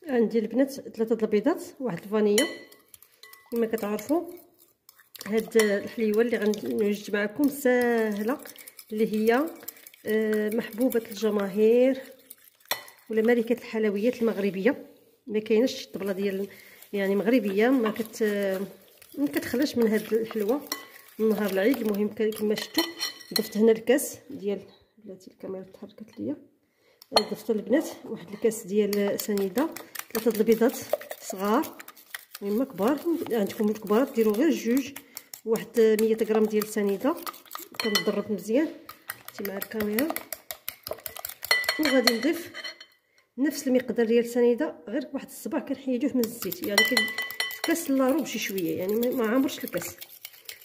عندي البنات 3 البيضات، واحد الفانيلا. كما كتعرفوا هاد الحليوه اللي غنوجد معكم ساهله، اللي هي محبوبه الجماهير ولا ملكه الحلويات المغربيه. ما كايناش شي طبله ديال يعني مغربيه ما كتخلاش من هاد الحلوه من نهار العيد. المهم كما شفتوا ضفت هنا الكاس ديال بلاتي الكاميرا تحركت ليا. ضفت البنات واحد الكاس ديال سنيده، 3 البيضات صغار المهم كبار، عندكم الكبار ديروا غير جوج. واحد 100 غرام ديال سنيده كنضرب مزيان مع الكاميرا. وغادي نضيف نفس المقدار ديال السنيده، غير واحد الصباع كنحيدوه من الزيت، يعني كاس لارو بشي شويه، يعني ما عامرش الكاس.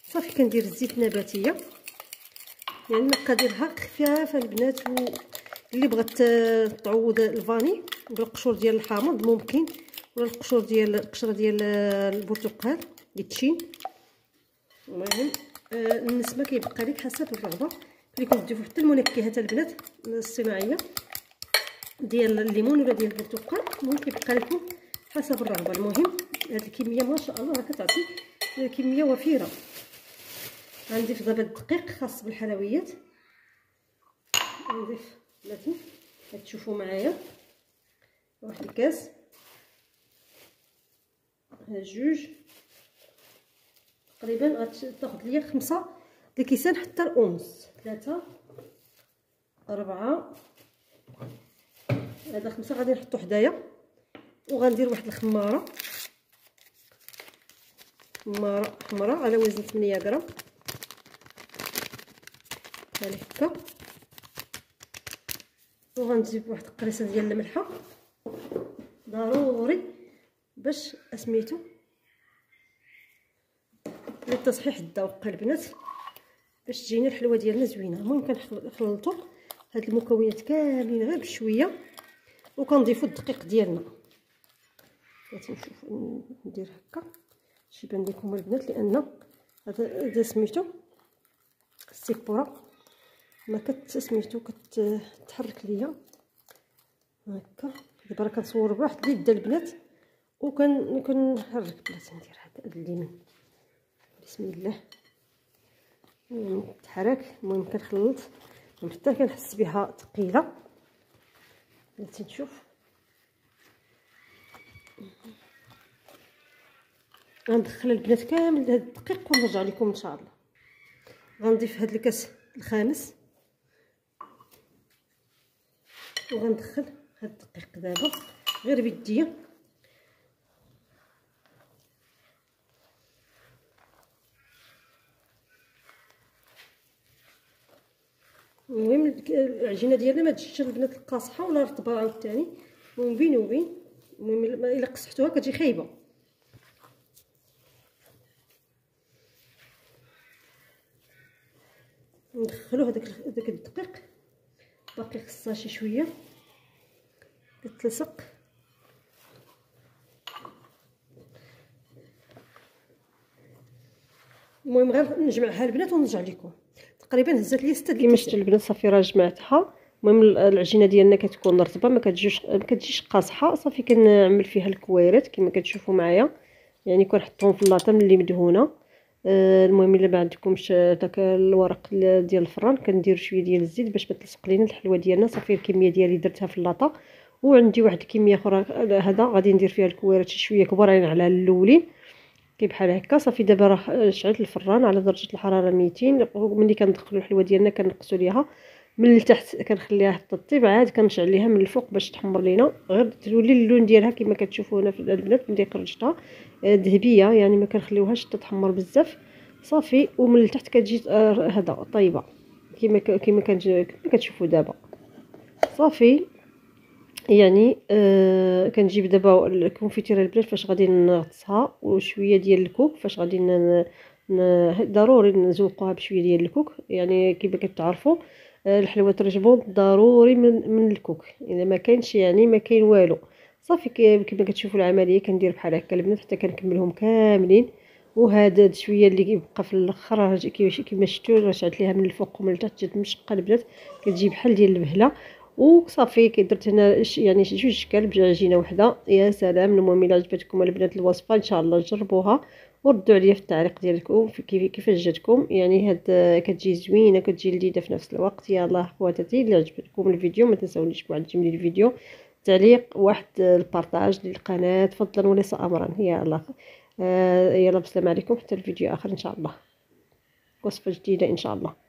صافي كندير الزيت النباتيه، يعني مقاديرها خفافه البنات. واللي بغات تعوض الفاني بالقشور ديال الحامض ممكن، ولا القشور ديال القشره ديال البرتقال يتشين. المهم النسمه كيبقى لك حسب الرغبه. اللي كنضيفوا حتى المنكهات البنات الصناعيه ديال الليمون ولا ديال البرتقال، المهم كيبقى لكم حسب الرغبه. المهم هذه الكميه ما شاء الله راه كتعطي كميه وفيره. غنضيف دابا الدقيق خاص بالحلويات، غنضيف بلاتي كتشوفوا معايا واحد الكاس، ها جوج تقريبا غتاخذ ليا 5 الكيسان حتى الأونص، 3 4 هذا 5 غادي نحطو حدايا. وغندير واحد الخماره حمراء على وزن 8 غرام بحال هكا. وغنجيب واحد القريصه ديال الملحه ضروري باش اسميتو لتصحيح الذوق البنات، باش تجينا الحلوه ديالنا زوينه. المهم كنخلطوا هاد المكونات كاملين غير بشويه، وكنضيفوا الدقيق ديالنا. بغيت نشوف ندير هكا باش يبان لكم البنات، لان هذا سميتو السيبوره ما سميتو كتحرك ليا هكا. دابا راه كنصور بواحد اليد البنات وكنحرك بلاتي ندير هذا اليمين. بسم الله تحرك. المهم كنخلط حتى كنحس بها ثقيله. بلاتي نشوف غندخل البنات كامل هذا الدقيق ونرجع لكم ان شاء الله. غنضيف هذا الكاس الخامس وغندخل هذا الدقيق دابا غير بيديا. المهم العجينه ديالنا ما تجيش البنات القاصحه ولا رطبه عاوتاني، المهم بين وبين. المهم الا قصحتوها كتجي خايبه. ندخلو هذاك الدقيق باقي خصها شي شويه كتلصق. المهم غير نجمعها البنات ونرجع لكم. تقريبا هزات لي 6 كيما شفتوا البنات صافي راه جمعتها. المهم العجينه ديالنا كتكون رطبه ما كتجيش قاصحه. صافي كنعمل فيها الكويرات كما كتشوفوا معايا، يعني كنحطهم في اللاطه ملي مدهونه. المهم الا ما عندكمش داك الورق ديال الفران كندير شويه ديال الزيت باش ما تلصق لينا الحلوه ديالنا. صافي الكميه ديالي درتها في اللاطه، وعندي واحد الكميه اخرى هذا غادي ندير فيها الكويرات شويه كبارين على الاولين كي بحال هكا. صافي دابا راه شعلت الفران على درجه الحراره 200. ملي كندخلوا الحلوه ديالنا كنقصوا ليها من التحت، كنخليها حتى تطيب، عاد كنشعل ليها من الفوق باش تحمر لينا، غير تولي اللون ديالها كما كتشوفوا هنا في البنات. ملي خرجتها ذهبيه، يعني ما كنخليوهاش تتحمر بزاف. صافي ومن التحت كتجي هذا طيبه كما كتشوفوا دابا. صافي يعني كنجيب دابا الكونفيتيره البنات فاش غادي نغطسها، وشويه ديال الكوك فاش غادي ضروري نزوقوها بشويه ديال الكوك. يعني كيما كتعرفوا الحلوه ترجبون ضروري من الكوك، اذا ما كاينش يعني ما كاين والو. صافي كيما كتشوفوا العمليه كندير بحال هكا البنات حتى كنكملهم كاملين. وهذا شويه اللي كيبقى في الاخر كيما شفتوا راه شعلت ليها من الفوق ومن التحت جات مشقه البنات، كتجي بحال ديال البهله. وصافي درت هنا يعني جوج شكال بعجينه وحده. يا سلام. المهم الا عجبتكم البنات الوصفه ان شاء الله جربوها وردوا عليا في التعليق ديالكم كيفاش جاتكم. يعني هاد كتجي زوينه كتجي لذيذه في نفس الوقت. يلاه خواتاتي الا عجبكم الفيديو ما تنساونيش بواحد لي الفيديو، تعليق، واحد البارطاج للقناه فضلا وليس امرا. يلاه يلا بسلام عليكم حتى الفيديو اخر ان شاء الله، وصفه جديده ان شاء الله.